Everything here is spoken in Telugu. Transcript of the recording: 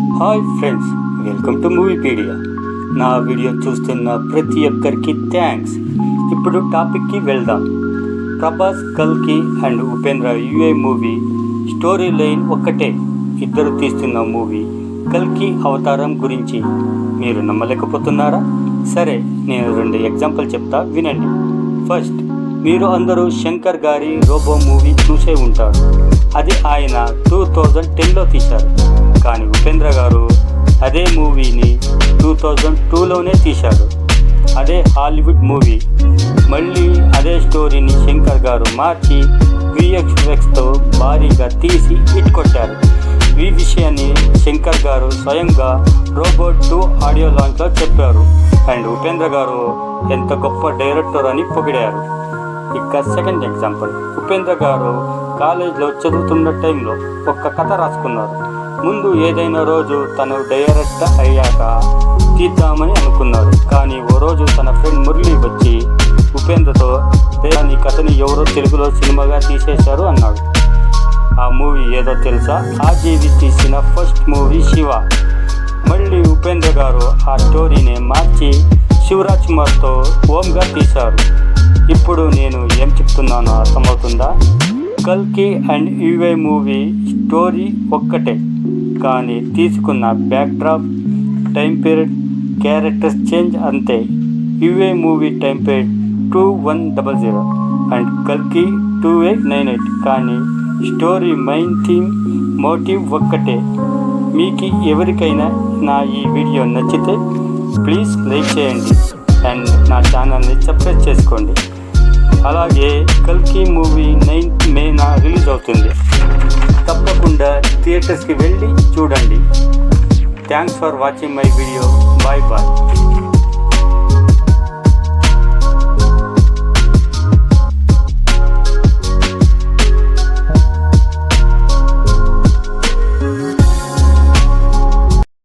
Hi friends, welcome to Moviepedia. నా వీడియో చూస్తున్న ప్రతి ఒక్కరికి థ్యాంక్స్. ఇప్పుడు టాపిక్కి వెళ్దాం. ప్రభాస్, కల్కి and Upendra UI movie story line ఒక్కటే. ఇద్దరు తీస్తున్న మూవీ కల్కి అవతారం గురించి. మీరు నమ్మలేకపోతున్నారా? సరే, నేను 2 ఎగ్జాంపుల్ చెప్తా, వినండి. ఫస్ట్, మీరు అందరూ శంకర్ గారి రోబో మూవీ చూసే ఉంటారు. అది ఆయన 2010లో తీశారు. కానీ ఉపేంద్ర గారు అదే మూవీని 2002లోనే తీశారు. అదే హాలీవుడ్ మూవీ. మళ్ళీ అదే స్టోరీని శంకర్ గారు మార్చి VFXతో భారీగా తీసి హిట్ కొట్టారు. ఈ విషయాన్ని శంకర్ గారు స్వయంగా రోబోట్ 2 ఆడియో లాంచ్లో చెప్పారు. అండ్ ఉపేంద్ర గారు ఎంత గొప్ప డైరెక్టర్ అని పొగిడారు. ఇక సెకండ్ ఎగ్జాంపుల్, ఉపేంద్ర గారు కాలేజ్లో చదువుతున్న టైంలో ఒక కథ రాసుకున్నారు. ముందు ఏదైనా రోజు తను డైరెక్టర్ అయ్యాక తీద్దామని అనుకున్నారు. కానీ ఓ రోజు తన ఫ్రెండ్ మురళి వచ్చి ఉపేంద్రతో, ఈ కథని ఎవరో తెలుగులో సినిమాగా తీసేశారు అన్నాడు. ఆ మూవీ ఏదో తెలుసా? ఆర్జీవి తీసిన ఫస్ట్ మూవీ శివ. మళ్ళీ ఉపేంద్ర గారు ఆ స్టోరీని మార్చి శివరాజ్ కుమార్తో ఓమ్గా తీశారు. ఇప్పుడు నేను ఏం చెప్తున్నానో అర్థమవుతుందా? కల్కి అండ్ యూఏ మూవీ స్టోరీ ఒక్కటే, కానీ తీసుకున్న backdrop, time period, characters change అంతే. UI movie time period 2100 and కల్కి 2898, కానీ స్టోరీ, మెయిన్ థీమ్, మోటివ్ ఒక్కటే. మీకు ఎవరికైనా నా ఈ వీడియో నచ్చితే ప్లీజ్ లైక్ చేయండి అండ్ నా ఛానల్ని సబ్స్క్రైబ్ చేసుకోండి. అలాగే కల్కి మూవీ 9th May రిలీజ్ అవుతుంది. తప్పకుండా థియేటర్స్కి వెళ్ళి చూడండి. Thanks for watching my video. Bye bye.